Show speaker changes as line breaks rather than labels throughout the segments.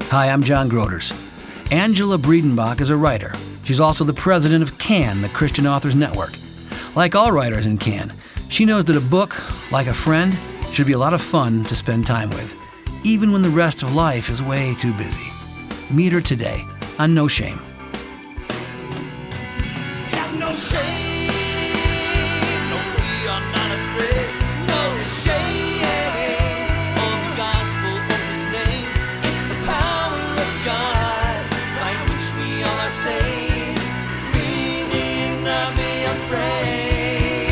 Hi, I'm John Groders. Angela Breidenbach is a writer. She's also the president of CAN, the Christian Authors Network. Like all writers in CAN, she knows that a book, like a friend, should be a lot of fun to spend time with, even when the rest of life is way too busy. Meet her today on No Shame.
Have no shame, no, we are not afraid, no shame of the gospel of his name. It's the power of God by which we all are saved. We need not be afraid,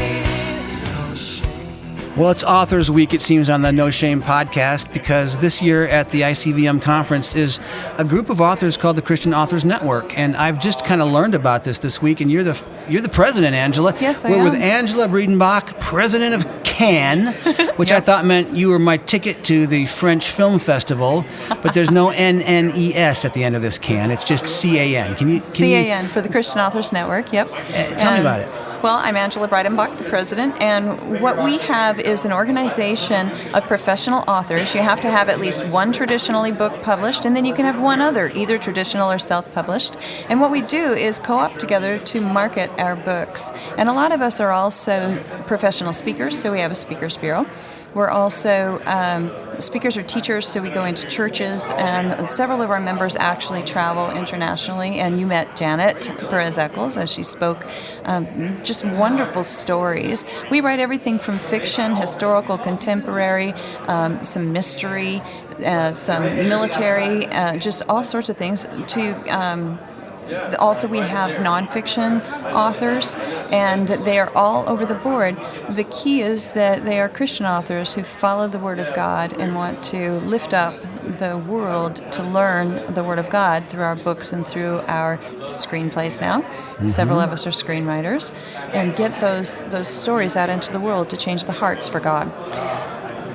no shame.
Well, it's Authors Week, it seems, on the No Shame podcast, because this year at the ICVM conference is a group of authors called the Christian Authors Network, and I've just kind of learned about this week, and you're the president, Angela.
Yes, I
We're
am.
with Angela Breidenbach, president of CAN, which I thought meant you were my ticket to the French Film Festival, but there's no NNES at the end of this CAN. It's just CAN. Can you
CAN for the Christian Authors Network, yep.
Tell me about it.
Well, I'm Angela Breidenbach, the president, and what we have is an organization of professional authors. You have to have at least one traditionally book published, and then you can have one other, either traditional or self-published. And what we do is co-op together to market our books. And a lot of us are also professional speakers, so we have a speakers bureau. We're also speakers or teachers, so we go into churches, and several of our members actually travel internationally. And you met Janet Perez-Eccles as she spoke just wonderful stories. We write everything from fiction, historical, contemporary, some mystery, some military, just all sorts of things to... Also, we have nonfiction authors, and they are all over the board. The key is that they are Christian authors who follow the Word of God and want to lift up the world to learn the Word of God through our books and through our screenplays now. Mm-hmm. Several of us are screenwriters, and get those stories out into the world to change the hearts for God.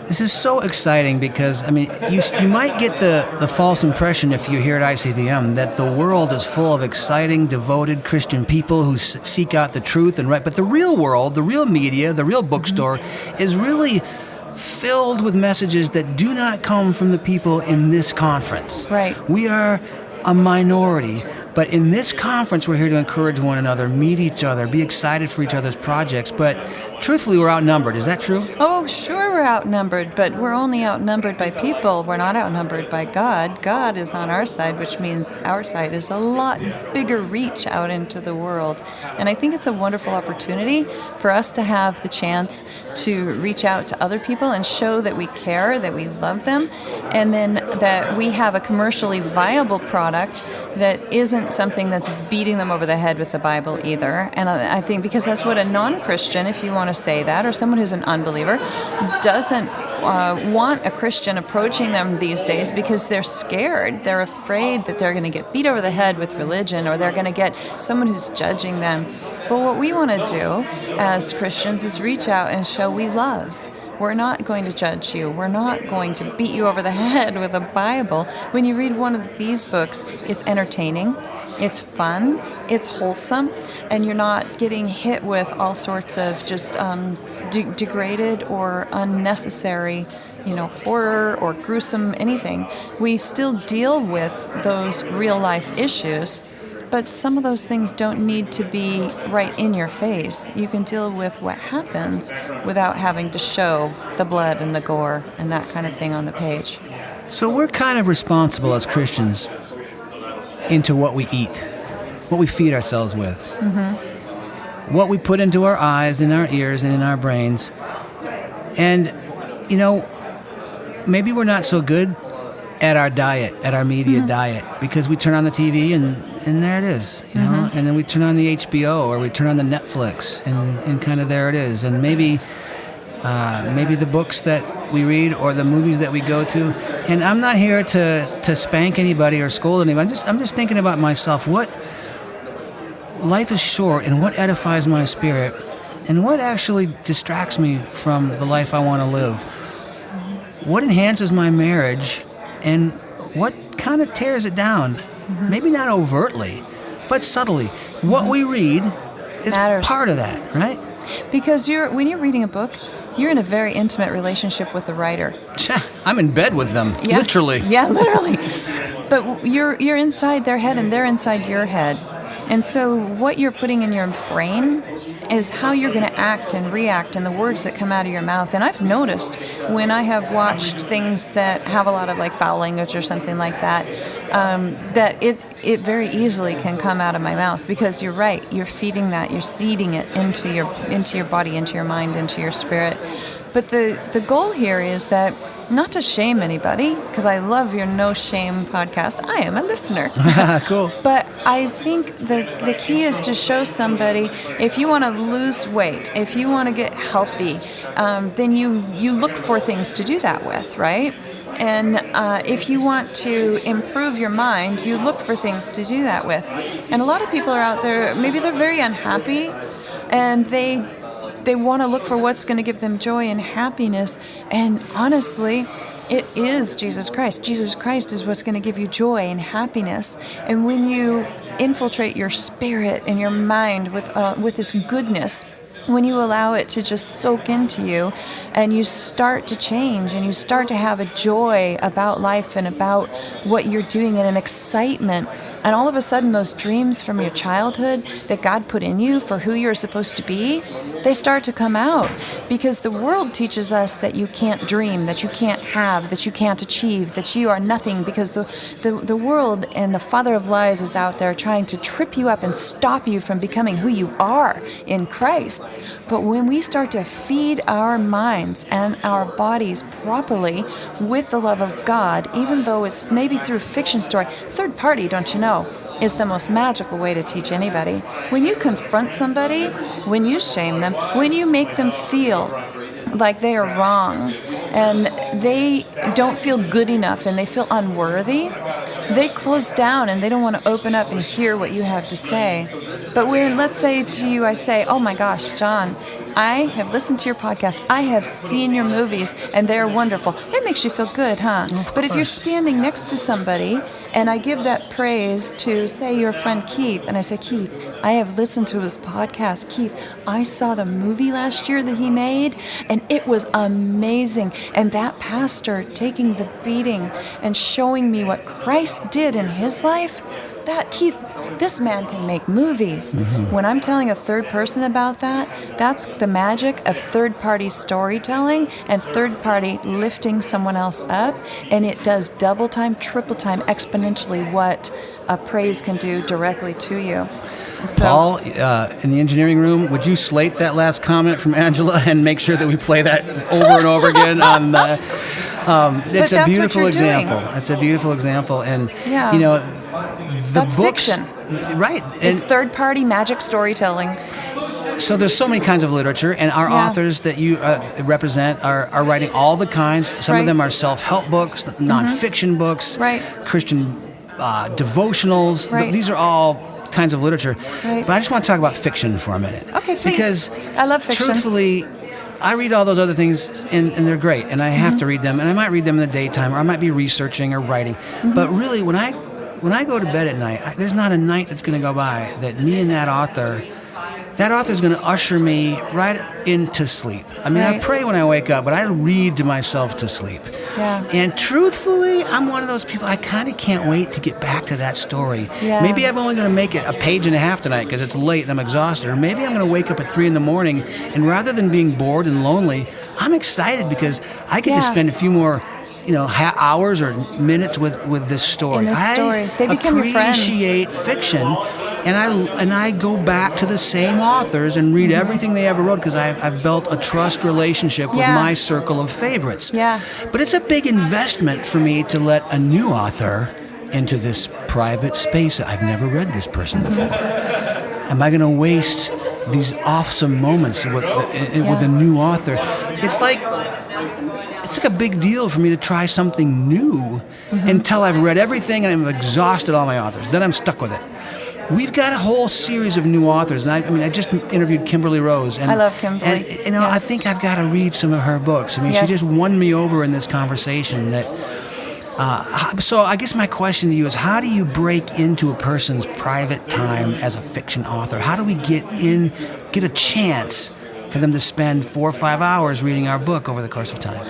This is so exciting because, I mean, you might get the false impression if you're here at ICVM that the world is full of exciting, devoted Christian people who seek out the truth and right. But the real world, the real media, the real bookstore is really filled with messages that do not come from the people in this conference.
Right.
We are a minority, but in this conference we're here to encourage one another, meet each other, be excited for each other's projects, but truthfully we're outnumbered. Is that true?
Oh, sure we're outnumbered, but we're only outnumbered by people. We're not outnumbered by God. God is on our side, which means our side is a lot bigger reach out into the world. And I think it's a wonderful opportunity for us to have the chance to reach out to other people and show that we care, that we love them, and then that we have a commercially viable product that isn't something that's beating them over the head with the Bible either. And I think because that's what a non-Christian, if you want to say that, or someone who's an unbeliever, doesn't want a Christian approaching them these days because they're scared. They're afraid that they're going to get beat over the head with religion, or they're going to get someone who's judging them. But what we want to do as Christians is reach out and show we love. We're not going to judge you. We're not going to beat you over the head with a Bible. When you read one of these books, it's entertaining, it's fun, it's wholesome, and you're not getting hit with all sorts of just degraded or unnecessary, horror or gruesome anything. We still deal with those real life issues, but some of those things don't need to be right in your face. You can deal with what happens without having to show the blood and the gore and that kind of thing on the page.
So we're kind of responsible as Christians into what we eat, what we feed ourselves with, what we put into our eyes, in our ears, and in our brains. And, maybe we're not so good at our diet, at our media diet, because we turn on the TV and there it is, and then we turn on the HBO or we turn on the Netflix and kind of there it is. And maybe the books that we read or the movies that we go to. And I'm not here to spank anybody or scold anybody. I'm just thinking about myself. What life is short, and what edifies my spirit, and what actually distracts me from the life I want to live. What enhances my marriage, and what kind of tears it down? Maybe not overtly, but subtly. What we read is
Matters.
part of that, right?
Because when you're reading a book, you're in a very intimate relationship with the writer.
I'm in bed with them,
Yeah.
literally.
Yeah, literally. But you're inside their head and they're inside your head. And so what you're putting in your brain is how you're going to act and react and the words that come out of your mouth. And I've noticed when I have watched things that have a lot of like foul language or something like that, that it very easily can come out of my mouth, because you're right, you're feeding that, you're seeding it into your body, into your mind, into your spirit. But the goal here is that not to shame anybody, because I love your No Shame podcast. I am a listener.
Cool.
But I think the key is to show somebody, if you want to lose weight, if you want to get healthy, then you look for things to do that with, right? And if you want to improve your mind, you look for things to do that with. And a lot of people are out there, maybe they're very unhappy, and they want to look for what's going to give them joy and happiness. And honestly, it is Jesus Christ. Jesus Christ is what's going to give you joy and happiness. And when you infiltrate your spirit and your mind with this goodness, when you allow it to just soak into you and you start to change and you start to have a joy about life and about what you're doing and an excitement, and all of a sudden those dreams from your childhood that God put in you for who you're supposed to be, they start to come out. Because the world teaches us that you can't dream, that you can't have, that you can't achieve, that you are nothing, because the world and the father of lies is out there trying to trip you up and stop you from becoming who you are in Christ. But when we start to feed our minds and our bodies properly with the love of God, even though it's maybe through fiction story, third party, don't you know, is the most magical way to teach anybody. When you confront somebody, when you shame them, when you make them feel like they are wrong and they don't feel good enough and they feel unworthy, they close down and they don't want to open up and hear what you have to say. But when, let's say to you, I say, oh my gosh, John, I have listened to your podcast, I have seen your movies, and they're wonderful. It makes you feel good, huh? But if you're standing next to somebody, and I give that praise to, say, your friend Keith, and I say, Keith, I have listened to his podcast. Keith, I saw the movie last year that he made, and it was amazing. And that pastor taking the beating and showing me what Christ did in his life, that, Keith, this man can make movies. Mm-hmm. When I'm telling a third person about that, that's the magic of third-party storytelling and third-party lifting someone else up, and it does double time, triple time, exponentially what a praise can do directly to you. So,
Paul, in the engineering room, would you slate that last comment from Angela and make sure that we play that over and over again on the... it's a beautiful example. It's a beautiful example, and you know,
that's
books,
fiction,
right?
It's third-party magic storytelling.
So there's so many kinds of literature, and our authors that you represent are writing all the kinds. Some of them are self-help books, nonfiction books, Christian devotionals.
Right.
These are all kinds of literature.
Right.
But I just want to talk about fiction for a minute.
Okay, please.
Because
I love fiction.
Truthfully, I read all those other things, and they're great, and I have to read them, and I might read them in the daytime, or I might be researching or writing. But really, when I go to bed at night, there's not a night that's going to go by that me and that author is going to usher me right into sleep. I mean, I pray when I wake up, but I read to myself to sleep.
Yeah.
And truthfully, I'm one of those people, I kind of can't wait to get back to that story.
Yeah.
Maybe I'm only going to make it a page and a half tonight because it's late and I'm exhausted. Or maybe I'm going to wake up at 3 a.m, and rather than being bored and lonely, I'm excited because I get to spend a few more hours or minutes with this story.
In this story. They become your friends.
I appreciate fiction, and I go back to the same authors and read everything they ever wrote because I've built a trust relationship with my circle of favorites.
Yeah.
But it's a big investment for me to let a new author into this private space. I've never read this person before. Am I going to waste these awesome moments with a new author? It's like a big deal for me to try something new until I've read everything and I'm exhausted all my authors. Then I'm stuck with it. We've got a whole series of new authors, and I just interviewed Kimberly Rose. And,
I love Kimberly.
And I think I've got to read some of her books. I mean, she just won me over in this conversation. So I guess my question to you is, how do you break into a person's private time as a fiction author? How do we get a chance for them to spend 4 or 5 hours reading our book over the course of time?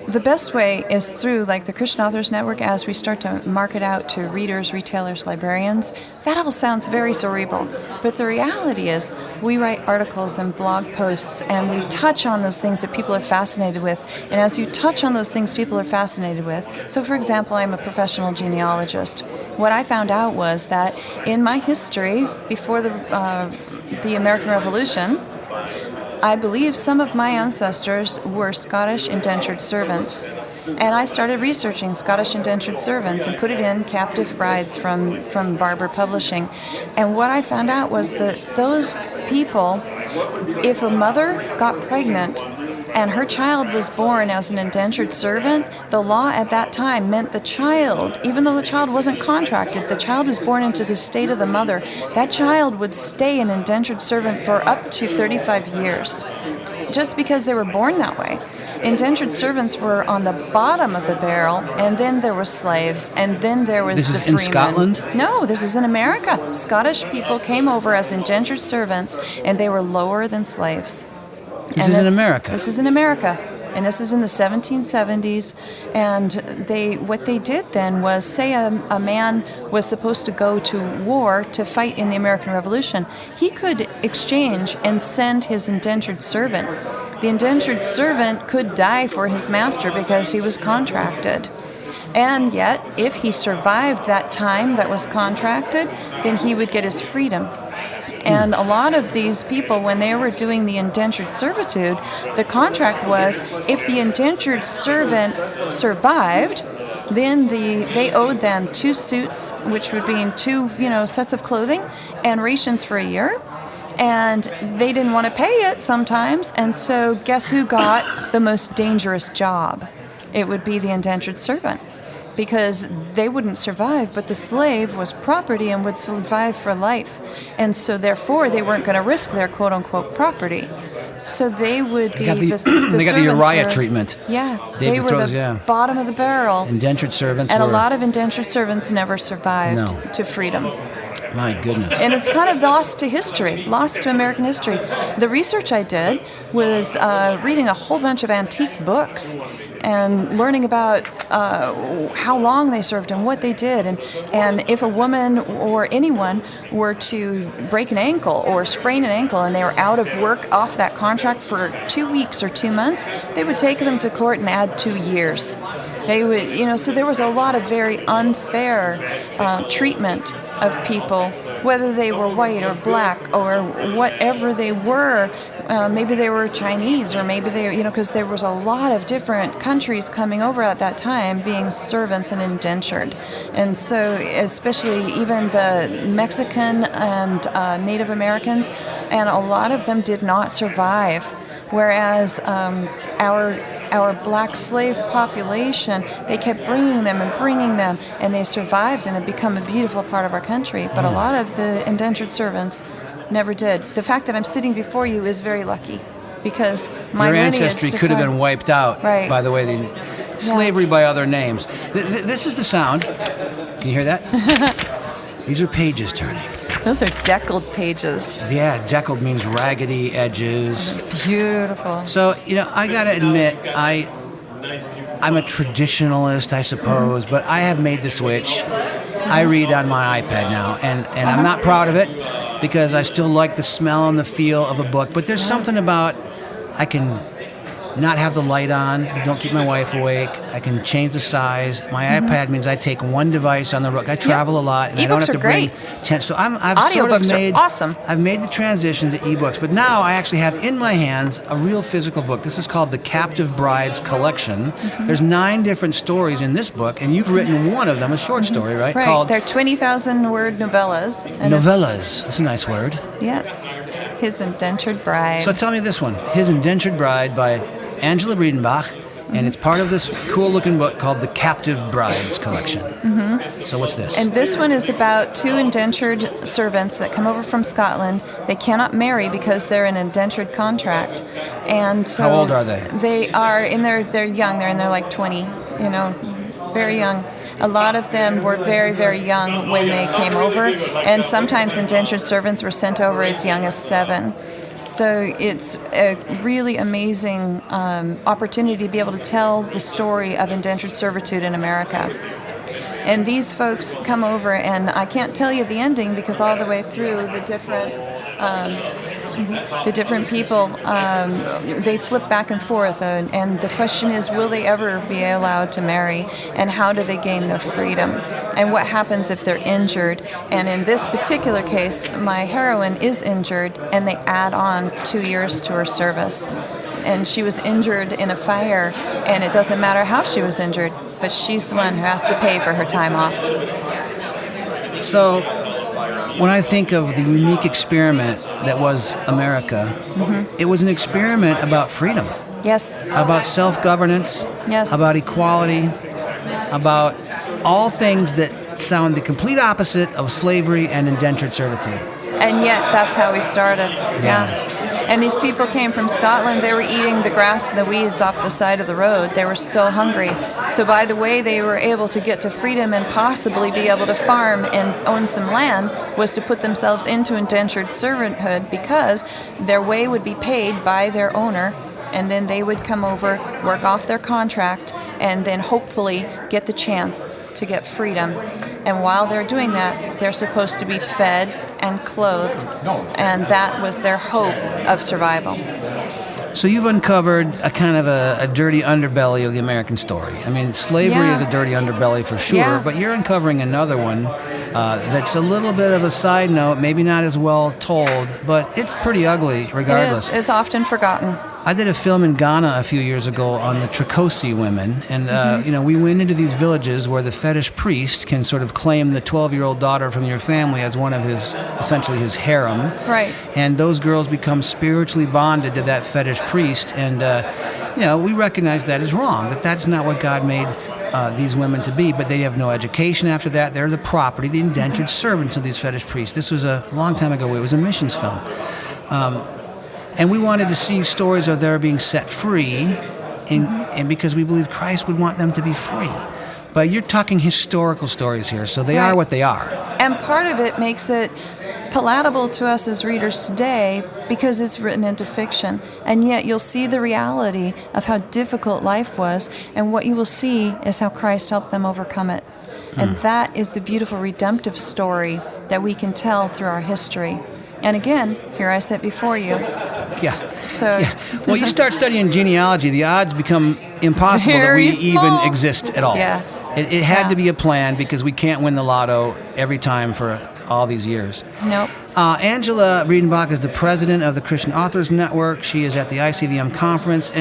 The best way is through like the Christian Authors Network. As we start to market out to readers, retailers, librarians, that all sounds very cerebral. But the reality is we write articles and blog posts and we touch on those things that people are fascinated with. And as you touch on those things people are fascinated with, so for example, I'm a professional genealogist. What I found out was that in my history, before the American Revolution, I believe some of my ancestors were Scottish indentured servants. And I started researching Scottish indentured servants and put it in Captive Brides from Barber Publishing. And what I found out was that those people, if a mother got pregnant and her child was born as an indentured servant, the law at that time meant the child, even though the child wasn't contracted, the child was born into the state of the mother, that child would stay an indentured servant for up to 35 years, just because they were born that way. Indentured servants were on the bottom of the barrel, and then there were slaves, and then there was
This
the
is in
freemen.
Scotland?
No, this is in America. Scottish people came over as indentured servants, and they were lower than slaves.
This is in America.
This is in America, and this is in the 1770s. And what they did then was, say a man was supposed to go to war to fight in the American Revolution, he could exchange and send his indentured servant. The indentured servant could die for his master because he was contracted. And yet, if he survived that time that was contracted, then he would get his freedom. And a lot of these people, when they were doing the indentured servitude, the contract was if the indentured servant survived, then they owed them 2 suits, which would be in 2 sets of clothing, and rations for a year. And they didn't want to pay it sometimes, and so guess who got the most dangerous job? It would be the indentured servant, because they wouldn't survive, but the slave was property and would survive for life. And so therefore they weren't going to risk their quote-unquote property. So they would be
They got the Uriah treatment.
Yeah,
David
they were
throws,
the bottom of the barrel.
Indentured servants
And
were...
a lot of indentured servants never survived
No.
to freedom.
My goodness.
And it's kind of lost to history, lost to American history. The research I did was reading a whole bunch of antique books and learning about how long they served and what they did. And if a woman or anyone were to break an ankle or sprain an ankle and they were out of work off that contract for 2 weeks or 2 months, they would take them to court and add 2 years. They would, so there was a lot of very unfair treatment of people, whether they were white or black or whatever they were. Maybe they were Chinese, or maybe they, because there was a lot of different countries coming over at that time being servants and indentured. And so especially even the Mexican and Native Americans, and a lot of them did not survive. Whereas our black slave population, they kept bringing them, and they survived and have become a beautiful part of our country. But a lot of the indentured servants never did. The fact that I'm sitting before you is very lucky, because my
Your
lineage
ancestry could have been wiped out
Right.
by the way they... Slavery by other names. This is the sound. Can you hear that? These are pages turning.
Those are deckled pages.
Yeah, deckled means raggedy edges.
Beautiful.
So, I gotta admit, I'm a traditionalist, I suppose, but I have made the switch. I read on my iPad now, and I'm not proud of it because I still like the smell and the feel of a book. But there's something about I can not have the light on, don't keep my wife awake. I can change the size. My iPad means I take one device on the road. I travel a lot, and I don't
E-books
have to
are great.
bring 10. So I've sort
Audiobooks
of made
are awesome.
I've made the transition to ebooks, but now I actually have in my hands a real physical book. This is called the Captive Brides Collection. There's 9 different stories in this book, and you've written one of them, a short story, right?
Right.
Called
They're 20,000 word novellas. And
Novellas. That's a nice word.
Yes. His Indentured Bride.
So tell me this one, His Indentured Bride by Angela Breidenbach, and it's part of this cool-looking book called the Captive Brides Collection. So what's this?
And this one is about 2 indentured servants that come over from Scotland. They cannot marry because they're an indentured contract. And so
How old are they?
They are they're young. They're in their 20, very young. A lot of them were very, very young when they came over, and sometimes indentured servants were sent over as young as 7. So it's a really amazing opportunity to be able to tell the story of indentured servitude in America. And these folks come over, and I can't tell you the ending because all the way through the different people, they flip back and forth. And the question is, will they ever be allowed to marry? And how do they gain their freedom? And what happens if they're injured? And in this particular case, my heroine is injured, and they add on 2 years to her service. And she was injured in a fire, and it doesn't matter how she was injured, but she's the one who has to pay for her time off.
So, when I think of the unique experiment that was America, it was an experiment about freedom,
Yes.
about self-governance,
Yes.
about equality, about all things that sound the complete opposite of slavery and indentured servitude.
And yet, that's how we started. Yeah. And these people came from Scotland. They were eating the grass and the weeds off the side of the road. They were so hungry. So by the way they were able to get to freedom and possibly be able to farm and own some land was to put themselves into indentured servanthood, because their way would be paid by their owner, and then they would come over, work off their contract, and then hopefully get the chance to get freedom. And while they're doing that, they're supposed to be fed and clothed, and that was their hope of survival.
So you've uncovered a kind of a dirty underbelly of the American story. I mean, slavery
Yeah.
is a dirty underbelly for sure,
Yeah.
but you're uncovering another one that's a little bit of a side note, maybe not as well told, but it's pretty ugly regardless.
It is. It's often forgotten.
I did a film in Ghana a few years ago on the Trikosi women, and we went into these villages where the fetish priest can sort of claim the 12-year-old daughter from your family as one of his, essentially his harem.
Right.
And those girls become spiritually bonded to that fetish priest, and we recognize that is wrong. That's not what God made these women to be, but they have no education after that. They're the property, the indentured servants of these fetish priests. This was a long time ago. It was a missions film. And we wanted to see stories of their being set free, and because we believe Christ would want them to be free. But you're talking historical stories here, so they are what they are.
And part of it makes it palatable to us as readers today because it's written into fiction. And yet you'll see the reality of how difficult life was, and what you will see is how Christ helped them overcome it. And that is the beautiful redemptive story that we can tell through our history. And again, here I sit before you.
Yeah.
So,
Yeah. Well, you start studying genealogy, the odds become impossible that we
Very small.
even exist at all.
Yeah.
It had
Yeah.
to be a plan because we can't win the lotto every time for all these years.
Nope.
Angela Breidenbach is the president of the Christian Authors Network. She is at the ICVM conference.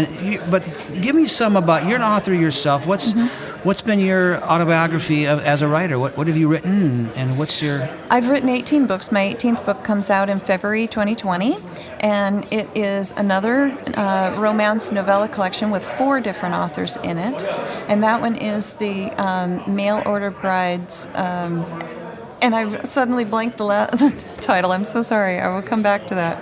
But give me some about, you're an author yourself. What's been your autobiography as a writer? What have you written, and what's your...
I've written 18 books. My 18th book comes out in February 2020, and it is another romance novella collection with 4 different authors in it. And that one is the Mail Order Brides, and I've suddenly blanked the title. I'm so sorry. I will come back to that.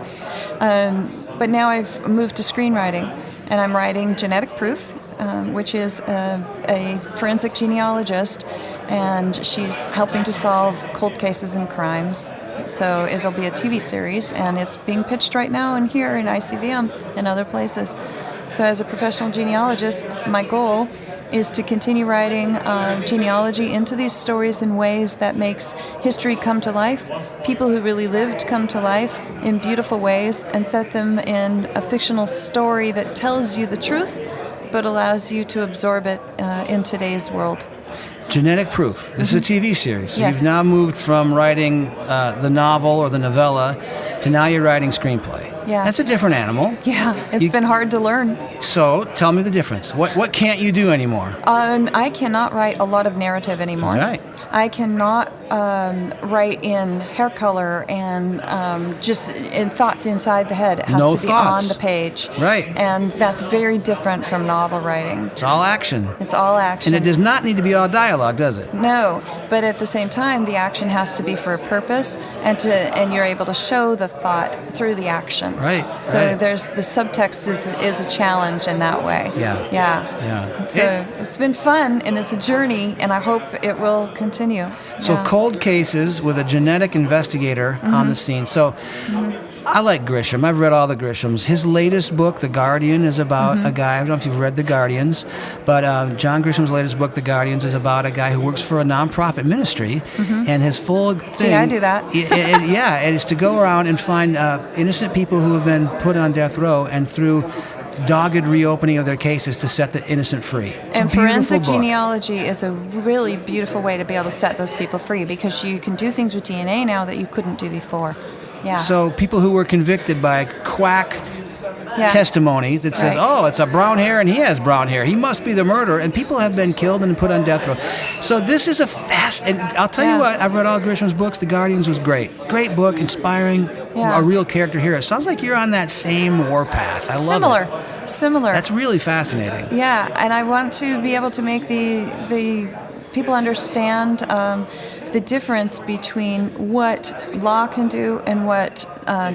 But now I've moved to screenwriting, and I'm writing Genetic Proof, which is a forensic genealogist, and she's helping to solve cold cases and crimes. So it'll be a TV series, and it's being pitched right now and here in ICVM and other places. So as a professional genealogist, my goal is to continue writing genealogy into these stories in ways that makes history come to life, people who really lived come to life in beautiful ways, and set them in a fictional story that tells you the truth but allows you to absorb it in today's world.
Genetic Proof. This is a TV series. So
Yes.
you've now moved from writing the novel or the novella to now you're writing screenplay.
Yeah.
That's a different animal.
Yeah, it's been hard to learn.
So tell me the difference. What can't you do anymore?
I cannot write a lot of narrative anymore.
Right.
I cannot write in hair color and just in thoughts inside the head. It has
No
to be
thoughts.
on the page.
Right.
And that's very different from novel writing.
It's all action.
It's all action.
And it does not need to be all dialogue, does it?
No, but at the same time, the action has to be for a purpose, and you're able to show the thought through the action.
Right,
So
right.
there's the subtext is a challenge in that way.
Yeah.
Yeah. So it's been fun, and it's a journey, and I hope it will continue.
So
Yeah.
cold cases with a genetic investigator on the scene. So I like Grisham. I've read all the Grishams. His latest book, The Guardian, is about a guy. I don't know if you've read The Guardians, but John Grisham's latest book, The Guardians, is about a guy who works for a nonprofit ministry, and his full thing.
Gee, I do that.
And it's to go around and find innocent people who have been put on death row, and through dogged reopening of their cases to set the innocent free. It's
And
a beautiful
forensic
book.
genealogy is a really beautiful way to be able to set those people free, because you can do things with DNA now that you couldn't do before. Yes.
So people who were convicted by quack
Yeah.
testimony that says,
Right.
oh, it's a brown hair and he has brown hair, he must be the murderer, and people have been killed and put on death row. So this is and I'll tell you
Yeah.
what, I've read all Grisham's books. The Guardians was great book, inspiring,
Yeah.
a real character here. It sounds like you're on that same war path. I love it.
Similar.
That's really fascinating.
Yeah, and I want to be able to make the people understand the difference between what law can do and what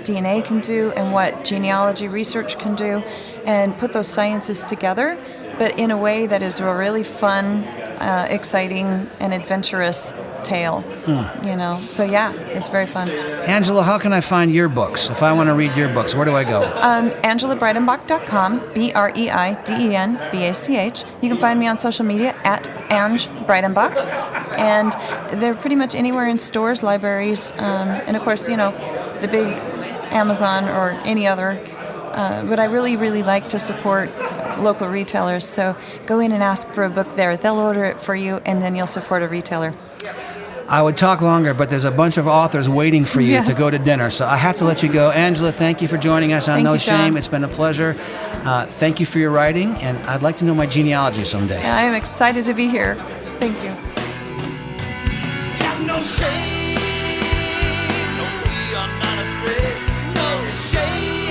DNA can do and what genealogy research can do, and put those sciences together, but in a way that is a really fun, exciting, and adventurous tale. You know, so yeah, it's very fun.
Angela, how can I find your books? If I want to read your books, where do I go?
AngelaBreidenbach.com, BreidenBach. You can find me on social media at Ange Breidenbach, and they're pretty much anywhere in stores, libraries, and of course, you know, the big Amazon or any other. But I really, really like to support local retailers, so go in and ask for a book there. They'll order it for you, and then you'll support a retailer.
I would talk longer, but there's a bunch of authors waiting for you
Yes.
to go to dinner, so I have to let you go. Angela, thank you for joining us on
Thank
No
you, John.
Shame. It's been a pleasure. Thank you for your writing, and I'd like to know my genealogy someday.
And I am excited to be here. Thank you.
Have no shame, no, we are not afraid. No shame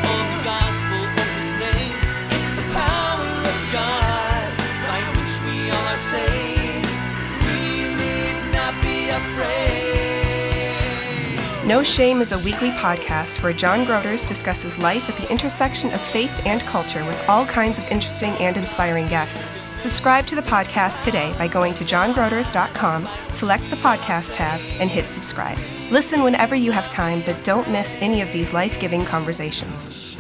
of the gospel of His name. It's the power of God by which we all are saved. We need not be afraid.
No Shame is a weekly podcast where John Groders discusses life at the intersection of faith and culture with all kinds of interesting and inspiring guests. Subscribe to the podcast today by going to johngroders.com, select the podcast tab, and hit subscribe. Listen whenever you have time, but don't miss any of these life-giving conversations.